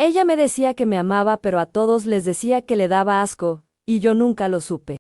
Ella me decía que me amaba, pero a todos les decía que le daba asco, y yo nunca lo supe.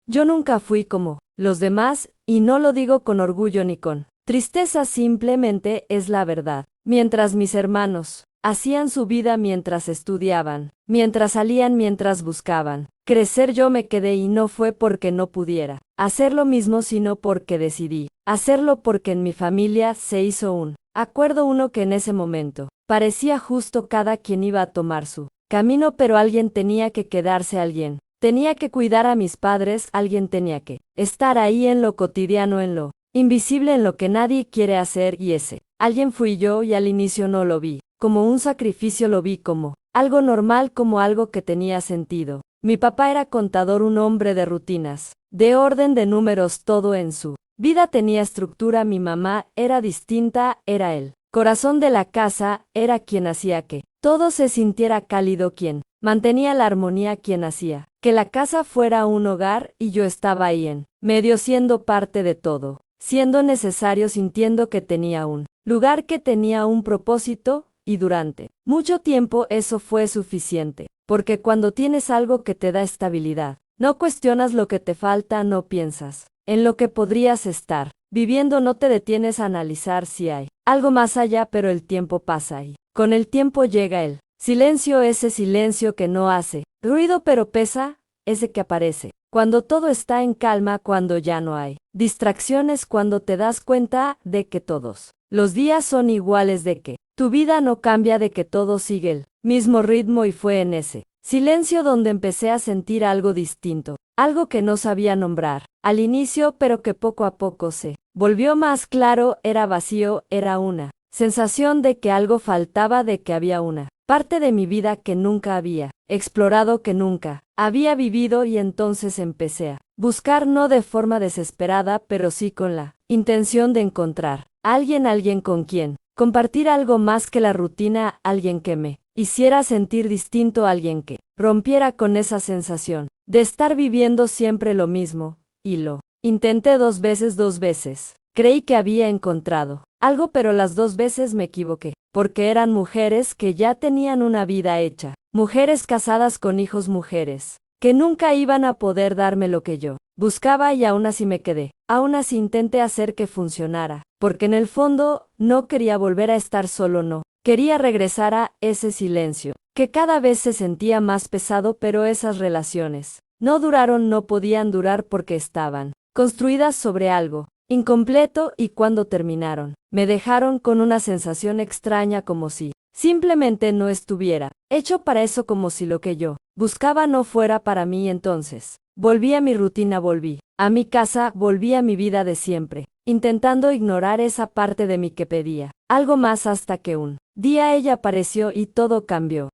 Yo nunca fui como los demás, y no lo digo con orgullo ni con tristeza, simplemente es la verdad. Mientras mis hermanos hacían su vida, mientras estudiaban, mientras salían, mientras buscaban crecer, yo me quedé, y no fue porque no pudiera hacer lo mismo, sino porque decidí hacerlo, porque en mi familia se hizo un acuerdo, uno que en ese momento parecía justo. Cada quien iba a tomar su camino, pero alguien tenía que quedarse, alguien tenía que cuidar a mis padres, alguien tenía que estar ahí en lo cotidiano, en lo invisible, en lo que nadie quiere hacer, y ese alguien fui yo. Y al inicio no lo vi como un sacrificio, lo vi como algo normal, como algo que tenía sentido. Mi papá era contador, un hombre de rutinas, de orden, de números, todo en su vida tenía estructura. Mi mamá era distinta, era el corazón de la casa, era quien hacía que todo se sintiera cálido, quien mantenía la armonía, quien hacía que la casa fuera un hogar, y yo estaba ahí en medio, siendo parte de todo, siendo necesario, sintiendo que tenía un lugar, que tenía un propósito, y durante mucho tiempo eso fue suficiente, porque cuando tienes algo que te da estabilidad, no cuestionas lo que te falta, no piensas en lo que podrías estar viviendo, no te detienes a analizar si hay algo más allá, pero el tiempo pasa y con el tiempo llega el silencio, ese silencio que no hace ruido pero pesa, ese que aparece cuando todo está en calma, cuando ya no hay distracciones, cuando te das cuenta de que todos los días son iguales, de que tu vida no cambia, de que todo sigue el mismo ritmo. Y fue en ese silencio donde empecé a sentir algo distinto, algo que no sabía nombrar al inicio, pero que poco a poco se volvió más claro. Era vacío, era una sensación de que algo faltaba, de que había una parte de mi vida que nunca había explorado, que nunca había vivido. Y entonces empecé a buscar, no de forma desesperada, pero sí con la intención de encontrar a alguien con quien compartir algo más que la rutina, alguien que me hiciera sentir distinto, alguien que rompiera con esa sensación de estar viviendo siempre lo mismo. Y lo intenté 2 veces. Creí que había encontrado algo, pero las 2 veces me equivoqué, porque eran mujeres que ya tenían una vida hecha, mujeres casadas con hijos, mujeres que nunca iban a poder darme lo que yo buscaba. Y aún así me quedé, aún así intenté hacer que funcionara, porque en el fondo no quería volver a estar solo, no quería regresar a ese silencio, que cada vez se sentía más pesado. Pero esas relaciones no duraron, no podían durar, porque estaban construidas sobre algo incompleto, y cuando terminaron, me dejaron con una sensación extraña, como si simplemente no estuviera hecho para eso, como si lo que yo buscaba no fuera para mí. Entonces volví a mi rutina, volví a mi casa, volví a mi vida de siempre, intentando ignorar esa parte de mí que pedía algo más, hasta que un día ella apareció y todo cambió.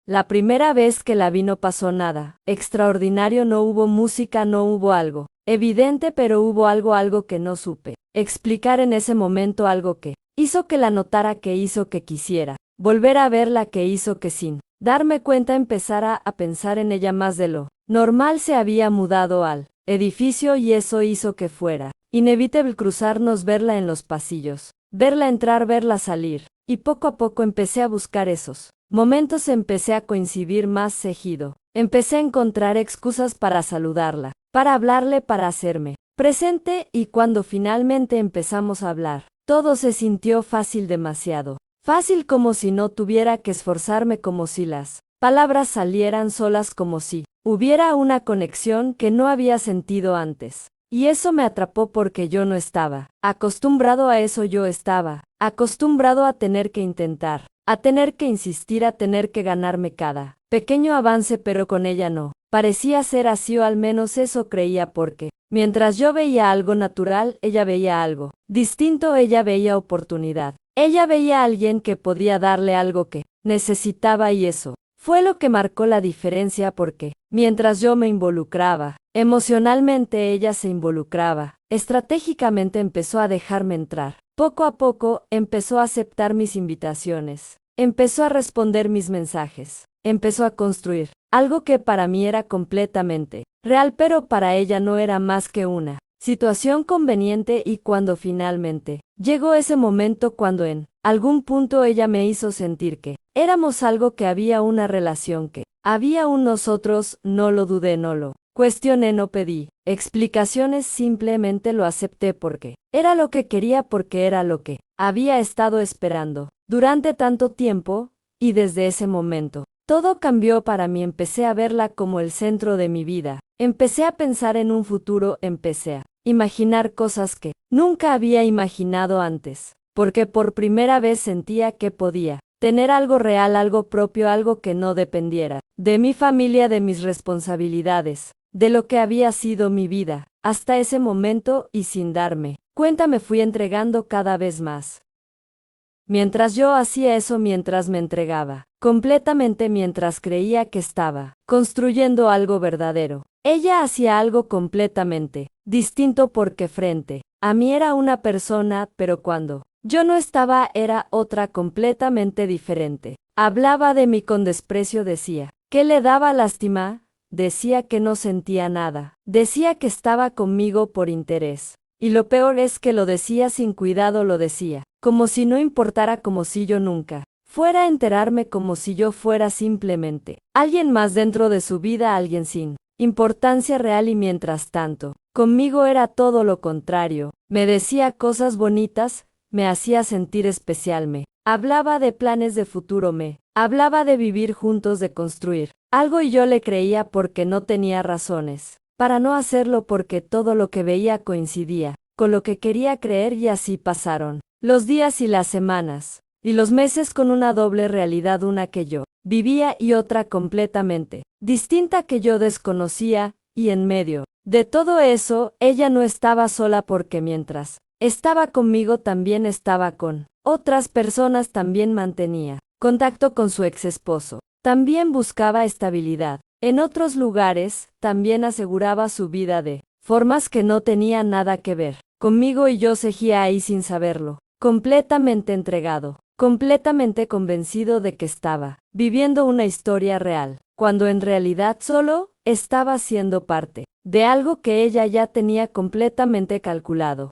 La primera vez que la vi no pasó nada extraordinario, no hubo música, no hubo algo evidente, pero hubo algo que no supe explicar en ese momento, algo que hizo que la notara, que hizo que quisiera volver a verla, que hizo que sin darme cuenta empezara a pensar en ella más de lo normal. Se había mudado al edificio, y eso hizo que fuera inevitable cruzarnos, verla en los pasillos, verla entrar, verla salir, y poco a poco empecé a buscar esos momentos, empecé a coincidir más seguido, empecé a encontrar excusas para saludarla, para hablarle, para hacerme presente. Y cuando finalmente empezamos a hablar, todo se sintió fácil, demasiado fácil, como si no tuviera que esforzarme, como si las palabras salieran solas, como si hubiera una conexión que no había sentido antes. Y eso me atrapó, porque yo no estaba acostumbrado a eso, yo estaba acostumbrado a tener que intentar, a tener que insistir, a tener que ganarme cada pequeño avance, pero con ella no parecía ser así, o al menos eso creía, porque mientras yo veía algo natural, ella veía algo distinto, ella veía oportunidad, ella veía a alguien que podía darle algo que necesitaba. Y eso fue lo que marcó la diferencia, porque mientras yo me involucraba emocionalmente, ella se involucraba estratégicamente, empezó a dejarme entrar. Poco a poco empezó a aceptar mis invitaciones, empezó a responder mis mensajes, empezó a construir algo que para mí era completamente real, pero para ella no era más que una situación conveniente. Y cuando finalmente llegó ese momento, cuando en algún punto ella me hizo sentir que éramos algo, que había una relación, que había un nosotros. No lo dudé, no lo cuestioné, no pedí explicaciones, simplemente lo acepté porque era lo que quería, porque era lo que había estado esperando durante tanto tiempo, y desde ese momento todo cambió para mí. Empecé a verla como el centro de mi vida, empecé a pensar en un futuro, empecé a imaginar cosas que nunca había imaginado antes, porque por primera vez sentía que podía tener algo real, algo propio, algo que no dependiera de mi familia, de mis responsabilidades, de lo que había sido mi vida hasta ese momento, y sin darme cuenta me fui entregando cada vez más. Mientras yo hacía eso, mientras me entregaba completamente, mientras creía que estaba construyendo algo verdadero, ella hacía algo completamente distinto, porque frente a mí era una persona, pero cuando yo no estaba era otra, completamente diferente. Hablaba de mí con desprecio, decía que le daba lástima, decía que no sentía nada, decía que estaba conmigo por interés. Y lo peor es que lo decía sin cuidado, lo decía como si no importara, como si yo nunca fuera a enterarme, como si yo fuera simplemente alguien más dentro de su vida, alguien sin importancia real. Y mientras tanto, conmigo era todo lo contrario. Me decía cosas bonitas, me hacía sentir especial, me hablaba de planes de futuro, me hablaba de vivir juntos, de construir algo, y yo le creía porque no tenía razones para no hacerlo, porque todo lo que veía coincidía con lo que quería creer. Y así pasaron los días y las semanas y los meses, con una doble realidad, una que yo vivía y otra completamente distinta que yo desconocía. Y en medio de todo eso, ella no estaba sola, porque mientras estaba conmigo también estaba con otras personas, también mantenía contacto con su ex esposo, también buscaba estabilidad en otros lugares, también aseguraba su vida de formas que no tenían nada que ver conmigo, y yo seguía ahí sin saberlo, completamente entregado, completamente convencido de que estaba viviendo una historia real, cuando en realidad solo estaba siendo parte de algo que ella ya tenía completamente calculado.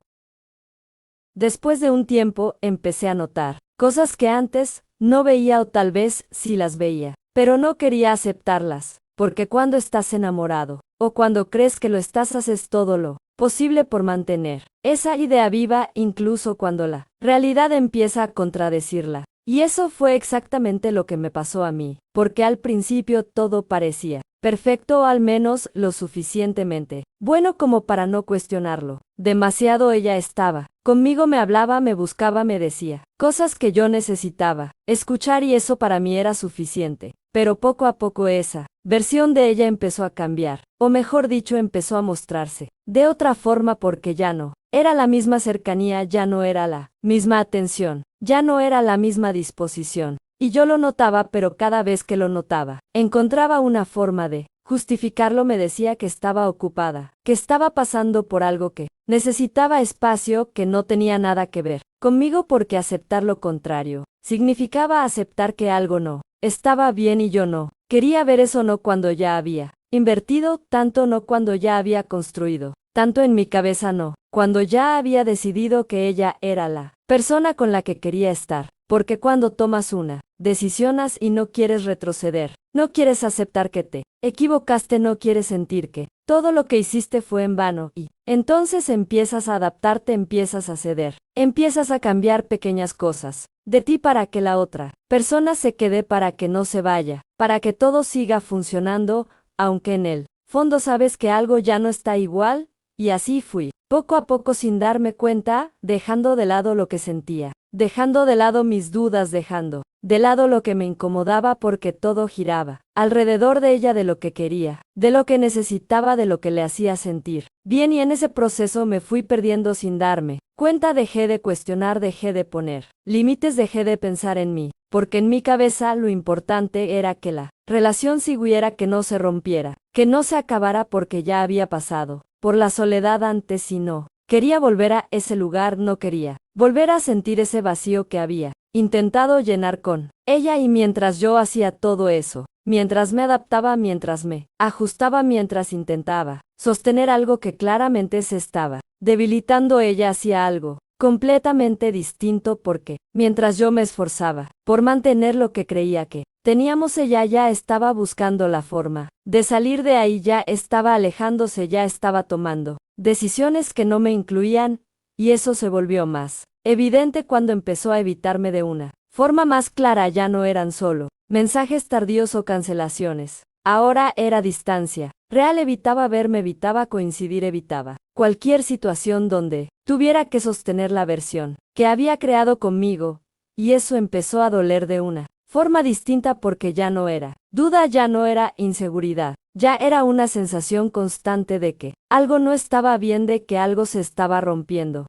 Después de un tiempo empecé a notar cosas que antes no veía, o tal vez sí las veía, pero no quería aceptarlas, porque cuando estás enamorado, o cuando crees que lo estás, haces todo lo posible por mantener esa idea viva, incluso cuando la realidad empieza a contradecirla. Y eso fue exactamente lo que me pasó a mí, porque al principio todo parecía perfecto, o al menos lo suficientemente bueno como para no cuestionarlo. Demasiado ella estaba conmigo, me hablaba, me buscaba, me decía cosas que yo necesitaba escuchar, y eso para mí era suficiente. Pero poco a poco esa versión de ella empezó a cambiar, o mejor dicho, empezó a mostrarse de otra forma, porque ya no era la misma cercanía, ya no era la misma atención, ya no era la misma disposición. Y yo lo notaba, pero cada vez que lo notaba, encontraba una forma de justificarlo. Me decía que estaba ocupada, que estaba pasando por algo, que necesitaba espacio, que no tenía nada que ver conmigo, porque aceptar lo contrario significaba aceptar que algo no estaba bien, y yo no quería ver eso, no cuando ya había invertido tanto, no cuando ya había construido tanto en mi cabeza, no cuando ya había decidido que ella era la persona con la que quería estar. Porque cuando tomas una decisión y no quieres retroceder, no quieres aceptar que te equivocaste, no quieres sentir que todo lo que hiciste fue en vano, y entonces empiezas a adaptarte, empiezas a ceder, empiezas a cambiar pequeñas cosas de ti para que la otra persona se quede, para que no se vaya, para que todo siga funcionando, aunque en el fondo sabes que algo ya no está igual. Y así fui, poco a poco, sin darme cuenta, dejando de lado lo que sentía, dejando de lado mis dudas, dejando de lado lo que me incomodaba, porque todo giraba alrededor de ella, de lo que quería, de lo que necesitaba, de lo que le hacía sentir bien. Y en ese proceso me fui perdiendo sin darme cuenta. Dejé de cuestionar, dejé de poner límites, dejé de pensar en mí, porque en mi cabeza lo importante era que la relación siguiera, que no se rompiera, que no se acabara, porque ya había pasado por la soledad antes, y no quería volver a ese lugar, no quería volver a sentir ese vacío que había intentado llenar con ella. Y mientras yo hacía todo eso, mientras me adaptaba, mientras me ajustaba, mientras intentaba sostener algo que claramente se estaba debilitando, ella hacía algo completamente distinto porque, mientras yo me esforzaba por mantener lo que creía que teníamos, ella ya estaba buscando la forma de salir de ahí, ya estaba alejándose, ya estaba tomando decisiones que no me incluían, y eso se volvió más evidente cuando empezó a evitarme de una forma más clara. Ya no eran solo mensajes tardíos o cancelaciones. Ahora era distancia real. Evitaba verme, evitaba coincidir, evitaba cualquier situación donde tuviera que sostener la versión que había creado conmigo, y eso empezó a doler de una forma distinta porque ya no era duda, ya no era inseguridad, ya era una sensación constante de que algo no estaba bien, de que algo se estaba rompiendo.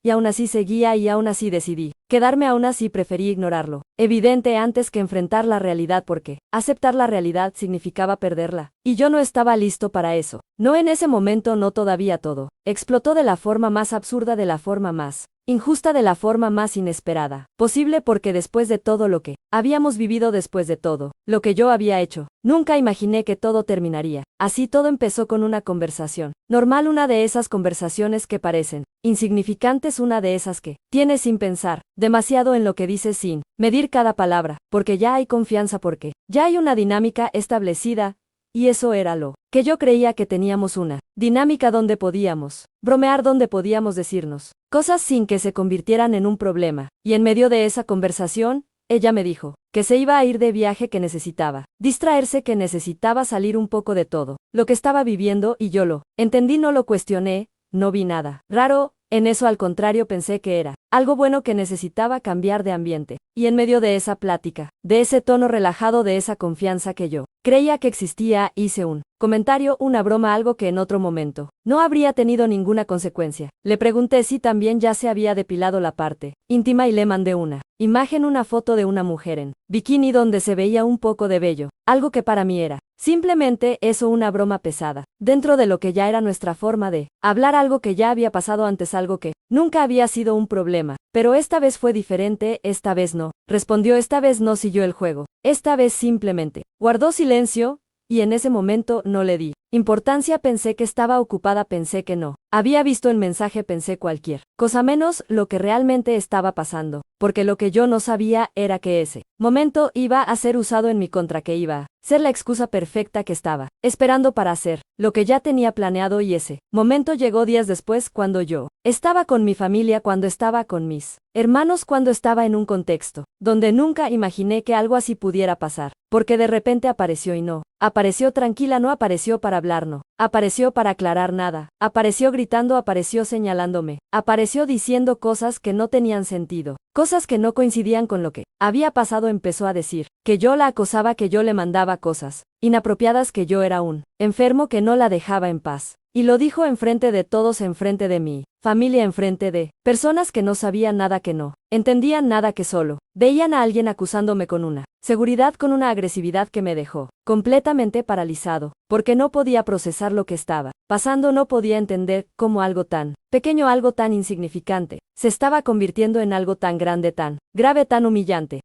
Y aún así seguía, y aún así decidí quedarme, aún así preferí ignorarlo evidente antes que enfrentar la realidad, porque aceptar la realidad significaba perderla, y yo no estaba listo para eso. No en ese momento, no todavía. Todo explotó de la forma más absurda, de la forma más injusta, de la forma más inesperada posible, porque después de todo lo que habíamos vivido, después de todo lo que yo había hecho, nunca imaginé que todo terminaría así. Todo empezó con una conversación normal, una de esas conversaciones que parecen insignificantes, una de esas que tienes sin pensar demasiado en lo que dices, sin medir cada palabra, porque ya hay confianza, porque ya hay una dinámica establecida, y eso era lo que yo creía que teníamos, una dinámica donde podíamos bromear, donde podíamos decirnos cosas sin que se convirtieran en un problema. Y en medio de esa conversación, ella me dijo que se iba a ir de viaje, que necesitaba distraerse, que necesitaba salir un poco de todo lo que estaba viviendo, y yo lo entendí, no lo cuestioné, no vi nada raro en eso, al contrario, pensé que era algo bueno, que necesitaba cambiar de ambiente. Y en medio de esa plática, de ese tono relajado, de esa confianza que yo creía que existía, hice un comentario, una broma, algo que en otro momento no habría tenido ninguna consecuencia. Le pregunté si también ya se había depilado la parte íntima, y le mandé una imagen, una foto de una mujer en bikini donde se veía un poco de vello, algo que para mí era simplemente eso, una broma pesada, dentro de lo que ya era nuestra forma de hablar, algo que ya había pasado antes, algo que nunca había sido un problema. Pero esta vez fue diferente, esta vez no respondió, esta vez no siguió el juego, esta vez simplemente guardó silencio, y en ese momento no le di importancia. Pensé que estaba ocupada, pensé que no había visto el mensaje, pensé cualquier cosa menos lo que realmente estaba pasando, porque lo que yo no sabía era que ese momento iba a ser usado en mi contra, que iba a ser la excusa perfecta que estaba esperando para hacer lo que ya tenía planeado. Y ese momento llegó días después, cuando yo estaba con mi familia, cuando estaba con mis hermanos, cuando estaba en un contexto donde nunca imaginé que algo así pudiera pasar, porque de repente apareció, y no apareció tranquila, no apareció para hablar, no apareció para aclarar nada, apareció gritando, apareció señalándome, apareció diciendo cosas que no tenían sentido, cosas que no coincidían con lo que había pasado. Empezó a decir que yo la acosaba, que yo le mandaba cosas inapropiadas, que yo era un enfermo, que no la dejaba en paz. Y lo dijo enfrente de todos, enfrente de mi familia, enfrente de personas que no sabían nada, que no entendían nada, que solo veían a alguien acusándome con una seguridad, con una agresividad que me dejó completamente paralizado, porque no podía procesar lo que estaba pasando, no podía entender cómo algo tan pequeño, algo tan insignificante, se estaba convirtiendo en algo tan grande, tan grave, tan humillante.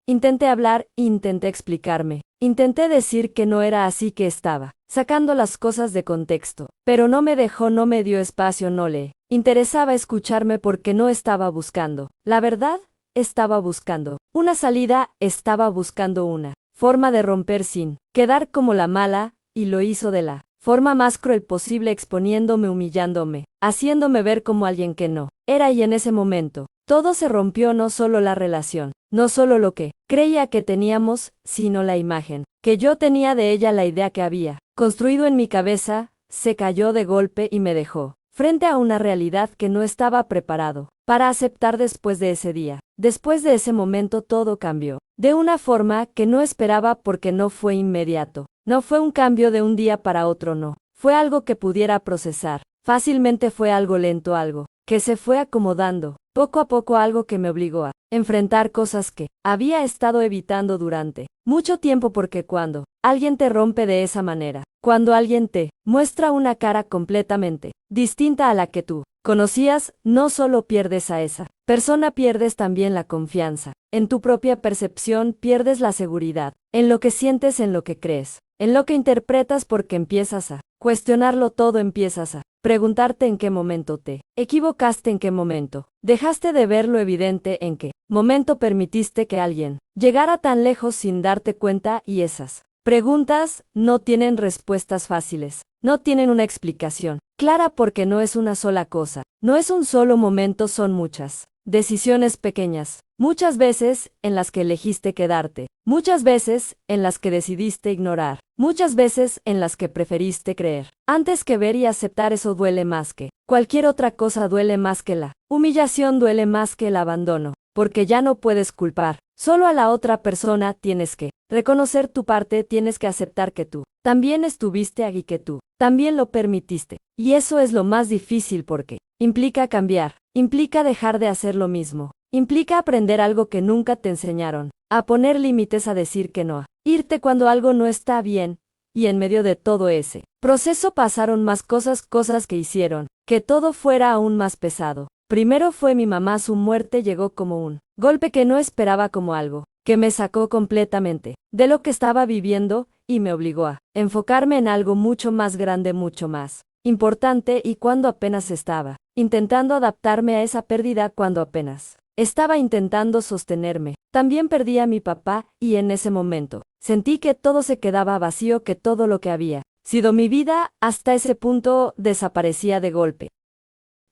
Intenté hablar, intenté explicarme, intenté decir que no era así, que estaba sacando las cosas de contexto, pero no me dejó, no me dio espacio, no le interesaba escucharme, porque no estaba buscando la verdad, estaba buscando una salida, estaba buscando una forma de romper sin quedar como la mala, y lo hizo de la forma más cruel posible, exponiéndome, humillándome, haciéndome ver como alguien que no era. Y en ese momento todo se rompió, no solo la relación, no solo lo que creía que teníamos, sino la imagen que yo tenía de ella, la idea que había construido en mi cabeza, se cayó de golpe y me dejó frente a una realidad que no estaba preparado para aceptar. Después de ese día, después de ese momento, todo cambió de una forma que no esperaba, porque no fue inmediato, no fue un cambio de un día para otro, no fue algo que pudiera procesar fácilmente, fue algo lento, algo que se fue acomodando poco a poco, algo que me obligó a enfrentar cosas que había estado evitando durante mucho tiempo, porque cuando alguien te rompe de esa manera, cuando alguien te muestra una cara completamente distinta a la que tú conocías, no solo pierdes a esa persona, pierdes también la confianza en tu propia percepción, pierdes la seguridad en lo que sientes, en lo que crees, en lo que interpretas, porque empiezas a cuestionarlo todo, empiezas a preguntarte en qué momento te equivocaste, en qué momento dejaste de ver lo evidente, en qué momento permitiste que alguien llegara tan lejos sin darte cuenta, y esas preguntas no tienen respuestas fáciles, no tienen una explicación clara porque no es una sola cosa, no es un solo momento, son muchas decisiones pequeñas, muchas veces en las que elegiste quedarte, muchas veces en las que decidiste ignorar, muchas veces en las que preferiste creer. Antes que ver y aceptar, eso duele más que cualquier otra cosa, duele más que la humillación, duele más que el abandono, porque ya no puedes culpar solo a la otra persona, tienes que reconocer tu parte, tienes que aceptar que tú también estuviste allí, que tú también lo permitiste. Y eso es lo más difícil porque implica cambiar, implica dejar de hacer lo mismo, implica aprender algo que nunca te enseñaron, a poner límites, a decir que no, a irte cuando algo no está bien, y en medio de todo ese proceso pasaron más cosas, cosas que hicieron que todo fuera aún más pesado. Primero fue mi mamá, su muerte llegó como un golpe que no esperaba, como algo que me sacó completamente de lo que estaba viviendo y me obligó a enfocarme en algo mucho más grande, mucho más importante, y cuando apenas estaba intentando adaptarme a esa pérdida, cuando apenas estaba intentando sostenerme, también perdí a mi papá, y en ese momento sentí que todo se quedaba vacío, que todo lo que había sido mi vida hasta ese punto desaparecía de golpe.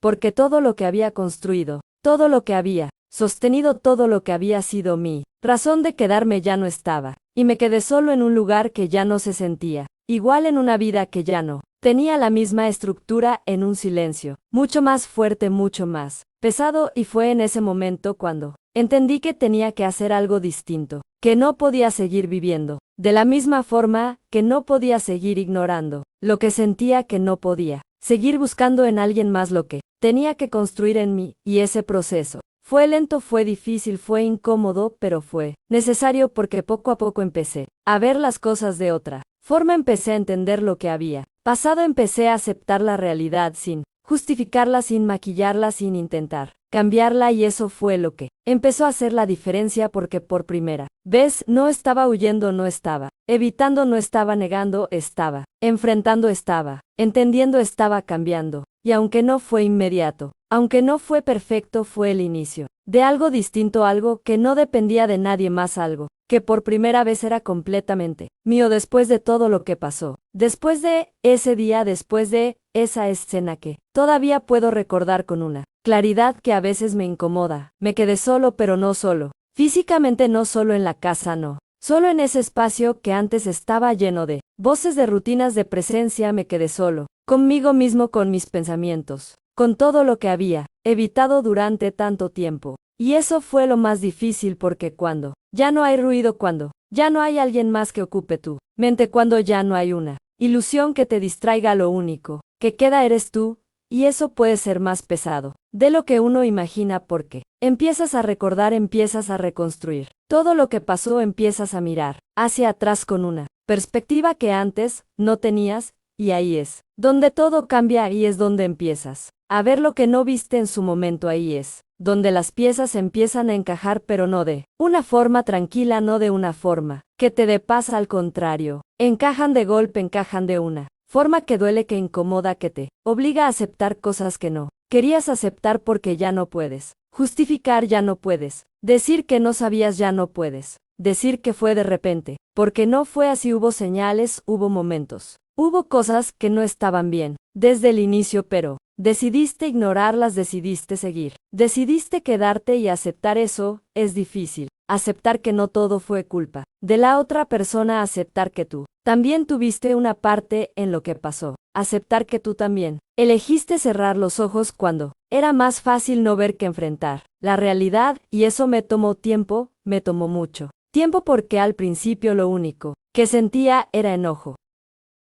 Porque todo lo que había construido, todo lo que había sostenido, todo lo que había sido mi razón de quedarme ya no estaba, y me quedé solo en un lugar que ya no se sentía igual, en una vida que ya no tenía la misma estructura, en un silencio mucho más fuerte, mucho más pesado, y fue en ese momento cuando entendí que tenía que hacer algo distinto, que no podía seguir viviendo de la misma forma, que no podía seguir ignorando lo que sentía, que no podía seguir buscando en alguien más lo que tenía que construir en mí, y ese proceso fue lento, fue difícil, fue incómodo, pero fue necesario porque poco a poco empecé a ver las cosas de otra forma, empecé a entender lo que había pasado, empecé a aceptar la realidad sin justificarla, sin maquillarla, sin intentar cambiarla, y eso fue lo que empezó a hacer la diferencia, porque por primera vez no estaba huyendo, no estaba evitando, no estaba negando, estaba enfrentando, estaba entendiendo, estaba cambiando, y aunque no fue inmediato, aunque no fue perfecto, fue el inicio de algo distinto, algo que no dependía de nadie más, algo que por primera vez era completamente mío. Después de todo lo que pasó, después de ese día, después de esa escena que todavía puedo recordar con una claridad que a veces me incomoda, me quedé solo, pero no solo físicamente, no solo en la casa, no solo en ese espacio que antes estaba lleno de voces, de rutinas, de presencia, me quedé solo conmigo mismo, con mis pensamientos, con todo lo que había evitado durante tanto tiempo. Y eso fue lo más difícil, porque cuando ya no hay ruido, cuando ya no hay alguien más que ocupe tu mente, cuando ya no hay una ilusión que te distraiga, lo único que queda eres tú, y eso puede ser más pesado de lo que uno imagina, porque empiezas a recordar, empiezas a reconstruir todo lo que pasó, empiezas a mirar hacia atrás con una perspectiva que antes no tenías, y ahí es donde todo cambia, ahí es donde empiezas a ver lo que no viste en su momento, ahí es donde las piezas empiezan a encajar, pero no de una forma tranquila, no de una forma que te dé paz, al contrario, encajan de golpe, encajan de una forma que duele, que incomoda, que te obliga a aceptar cosas que no querías aceptar, porque ya no puedes justificar, ya no puedes decir que no sabías, ya no puedes decir que fue de repente, porque no fue así, hubo señales, hubo momentos, hubo cosas que no estaban bien desde el inicio, pero decidiste ignorarlas, decidiste seguir, decidiste quedarte, y aceptar eso es difícil. Aceptar que no todo fue culpa de la otra persona, aceptar que tú también tuviste una parte en lo que pasó, aceptar que tú también elegiste cerrar los ojos cuando era más fácil no ver que enfrentar la realidad, y eso me tomó tiempo, me tomó mucho tiempo, porque al principio lo único que sentía era enojo.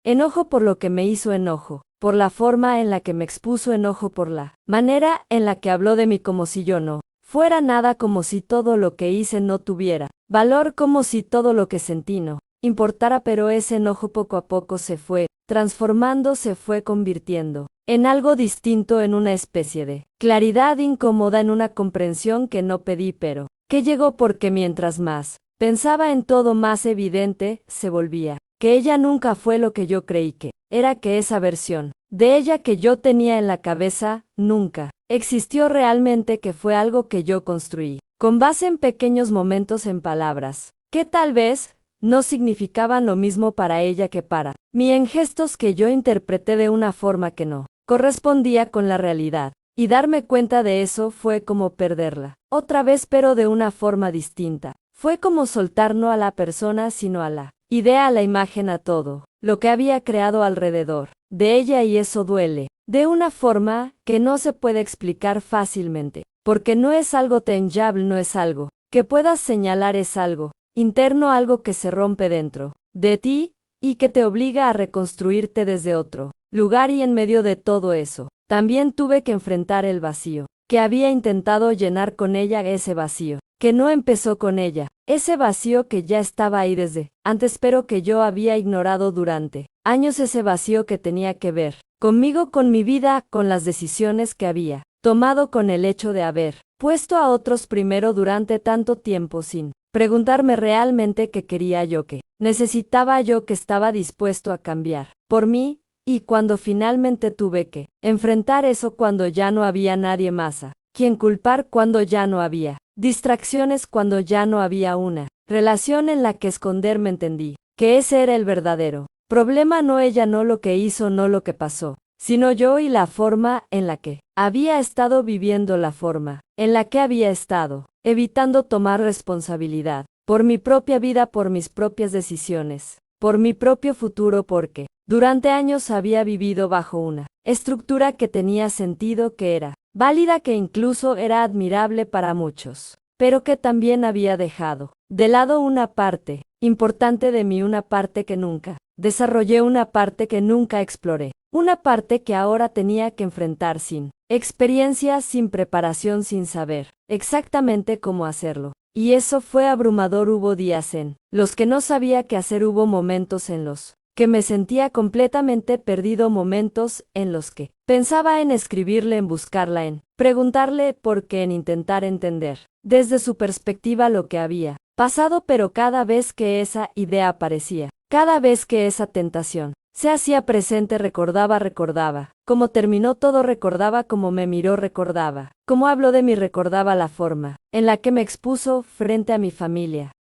Enojo por lo que me hizo, enojo por la forma en la que me expuso, enojo por la manera en la que habló de mí, como si yo no fuera nada, como si todo lo que hice no tuviera valor, como si todo lo que sentí no importara, pero ese enojo poco a poco se fue transformando, se fue convirtiendo en algo distinto, en una especie de claridad incómoda, en una comprensión que no pedí, pero que llegó porque mientras más pensaba en todo, más evidente se volvía que ella nunca fue lo que yo creí que era, que esa versión de ella que yo tenía en la cabeza, nunca existió realmente, que fue algo que yo construí, con base en pequeños momentos, en palabras, que tal vez no significaban lo mismo para ella que para mí, en gestos que yo interpreté de una forma que no correspondía con la realidad. Y darme cuenta de eso fue como perderla otra vez, pero de una forma distinta. Fue como soltar no a la persona, sino a la idea, a la imagen, a todo lo que había creado alrededor de ella, y eso duele, de una forma que no se puede explicar fácilmente, porque no es algo tangible, no es algo que puedas señalar, es algo interno, algo que se rompe dentro de ti y que te obliga a reconstruirte desde otro lugar. Y en medio de todo eso, también tuve que enfrentar el vacío que había intentado llenar con ella, ese vacío que no empezó con ella, ese vacío que ya estaba ahí desde antes, pero que yo había ignorado durante años, ese vacío que tenía que ver conmigo, con mi vida, con las decisiones que había tomado, con el hecho de haber puesto a otros primero durante tanto tiempo, sin preguntarme realmente qué quería yo, qué necesitaba yo, que estaba dispuesto a cambiar por mí. Y cuando finalmente tuve que enfrentar eso, cuando ya no había nadie más a quien culpar, cuando ya no había distracciones, cuando ya no había una relación en la que esconderme, entendí que ese era el verdadero problema, no ella, no lo que hizo, no lo que pasó, sino yo y la forma en la que había estado viviendo, la forma en la que había estado evitando tomar responsabilidad por mi propia vida, por mis propias decisiones, por mi propio futuro, porque durante años había vivido bajo una estructura que tenía sentido, que era válida, que incluso era admirable para muchos, pero que también había dejado de lado una parte importante de mí, una parte que nunca desarrollé, una parte que nunca exploré, una parte que ahora tenía que enfrentar sin experiencia, sin preparación, sin saber exactamente cómo hacerlo. Y eso fue abrumador. Hubo días en los que no sabía qué hacer, hubo momentos en los que me sentía completamente perdido, momentos en los que pensaba en escribirle, en buscarla, en preguntarle por qué, en intentar entender desde su perspectiva lo que había pasado, pero cada vez que esa idea aparecía, cada vez que esa tentación se hacía presente, recordaba cómo terminó todo, recordaba cómo me miró, recordaba cómo habló de mí, recordaba la forma en la que me expuso frente a mi familia.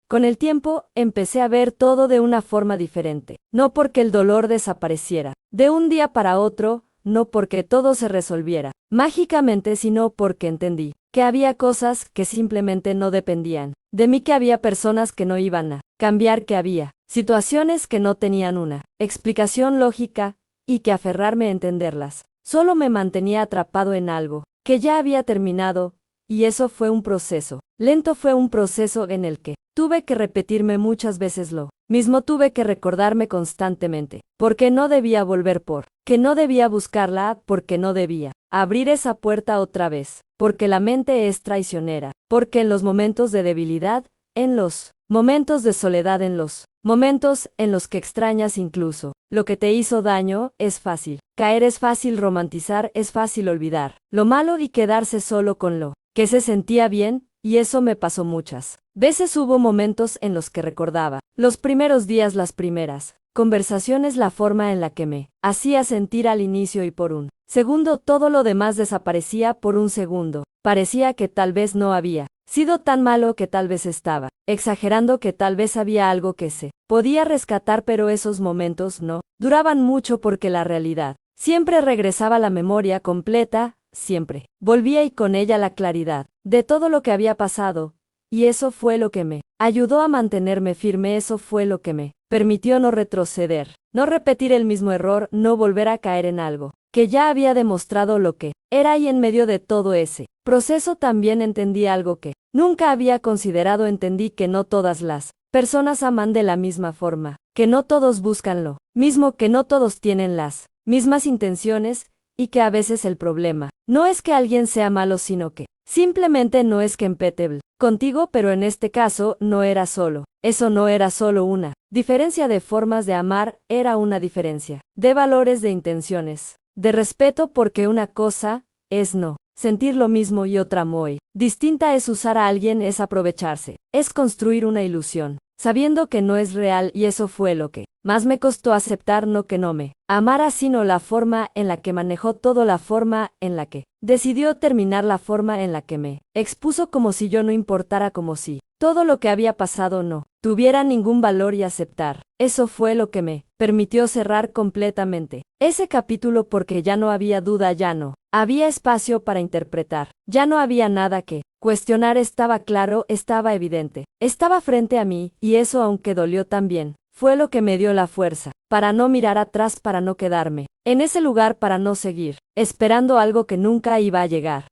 Con el tiempo, empecé a ver todo de una forma diferente, no porque el dolor desapareciera de un día para otro, no porque todo se resolviera mágicamente, sino porque entendí que había cosas que simplemente no dependían de mí, que había personas que no iban a cambiar, que había situaciones que no tenían una explicación lógica, y que aferrarme a entenderlas solo me mantenía atrapado en algo que ya había terminado. Y eso fue un proceso lento, fue un proceso en el que tuve que repetirme muchas veces lo mismo, tuve que recordarme constantemente porque no debía volver, por que no debía buscarla, porque no debía abrir esa puerta otra vez, porque la mente es traicionera, porque en los momentos de debilidad, en los momentos de soledad, en los momentos en los que extrañas incluso lo que te hizo daño, es fácil caer, es fácil romantizar, es fácil olvidar lo malo y quedarse solo con lo que se sentía bien. Y eso me pasó muchas veces. Hubo momentos en los que recordaba los primeros días, las primeras conversaciones, la forma en la que me hacía sentir al inicio, y por un segundo todo lo demás desaparecía. Por un segundo parecía que tal vez no había sido tan malo, que tal vez estaba exagerando, que tal vez había algo que se podía rescatar, pero esos momentos no duraban mucho, porque la realidad siempre regresaba a la memoria completa, siempre volvía, y con ella la claridad de todo lo que había pasado. Y eso fue lo que me ayudó a mantenerme firme, eso fue lo que me permitió no retroceder, no repetir el mismo error, no volver a caer en algo que ya había demostrado lo que era. Y en medio de todo ese proceso también entendí algo que nunca había considerado, entendí que no todas las personas aman de la misma forma, que no todos buscan lo mismo, que no todos tienen las mismas intenciones, y que a veces el problema no es que alguien sea malo, sino que simplemente no es compatible contigo. Pero en este caso no era solo eso, no era solo una diferencia de formas de amar, era una diferencia de valores, de intenciones, de respeto, porque una cosa es no sentir lo mismo y otra muy distinta es usar a alguien, es aprovecharse, es construir una ilusión sabiendo que no es real, y eso fue lo que más me costó aceptar, no que no me amara, sino la forma en la que manejó todo, la forma en la que decidió terminar, la forma en la que me expuso como si yo no importara, como si todo lo que había pasado no tuviera ningún valor, y aceptar. Eso fue lo que me permitió cerrar completamente ese capítulo, porque ya no había duda, ya no había espacio para interpretar, ya no había nada que cuestionar, estaba claro, estaba evidente, estaba frente a mí, y eso, aunque dolió también, fue lo que me dio la fuerza para no mirar atrás, para no quedarme en ese lugar, para no seguir esperando algo que nunca iba a llegar.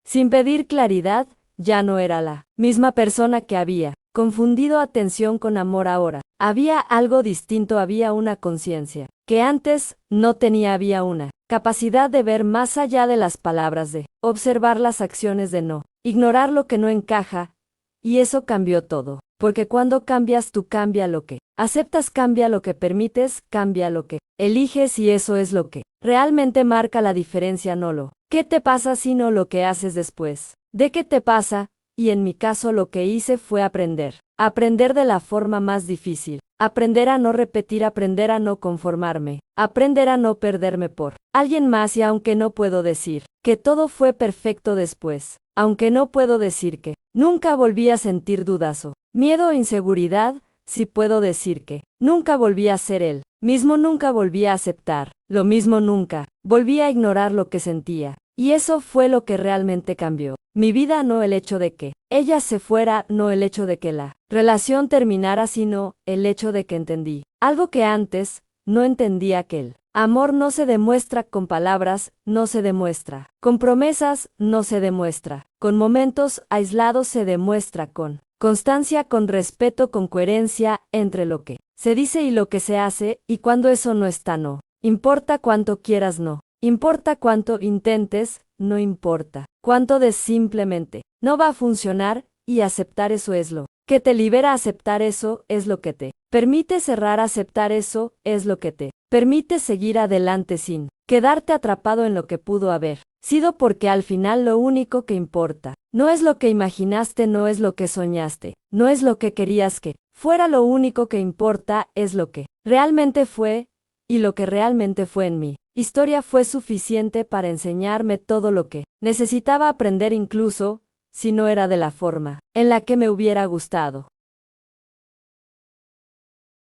Sin pedir claridad, ya no era la misma persona que había confundido atención con amor. Ahora había algo distinto, había una conciencia que antes no tenía, había una capacidad de ver más allá de las palabras, de observar las acciones, de no ignorar lo que no encaja, y eso cambió todo, porque cuando cambias tú, cambia lo que aceptas, cambia lo que permites, cambia lo que eliges, y eso es lo que realmente marca la diferencia, no lo que te pasa, sino lo que haces después de qué te pasa. Y en mi caso lo que hice fue aprender de la forma más difícil, aprender a no repetir, aprender a no conformarme, aprender a no perderme por alguien más. Y aunque no puedo decir que todo fue perfecto después, aunque no puedo decir que nunca volví a sentir dudas o miedo o inseguridad, sí puedo decir que nunca volví a ser él mismo, nunca volví a aceptar lo mismo, nunca volví a ignorar lo que sentía. Y eso fue lo que realmente cambió mi vida, no el hecho de que ella se fuera, no el hecho de que la relación terminara, sino el hecho de que entendí algo que antes no entendía, que el amor no se demuestra con palabras, no se demuestra con promesas, no se demuestra con momentos aislados, se demuestra con constancia, con respeto, con coherencia entre lo que se dice y lo que se hace. Y cuando eso no está, no importa cuánto quieras, no importa cuánto intentes, no importa cuánto des, simplemente no va a funcionar. Y aceptar eso es lo que te libera, aceptar eso es lo que te permite cerrar, aceptar eso es lo que te permite seguir adelante sin quedarte atrapado en lo que pudo haber sido, porque al final lo único que importa no es lo que imaginaste, no es lo que soñaste, no es lo que querías que fuera, lo único que importa es lo que realmente fue. Y lo que realmente fue en mi historia fue suficiente para enseñarme todo lo que necesitaba aprender, incluso si no era de la forma en la que me hubiera gustado.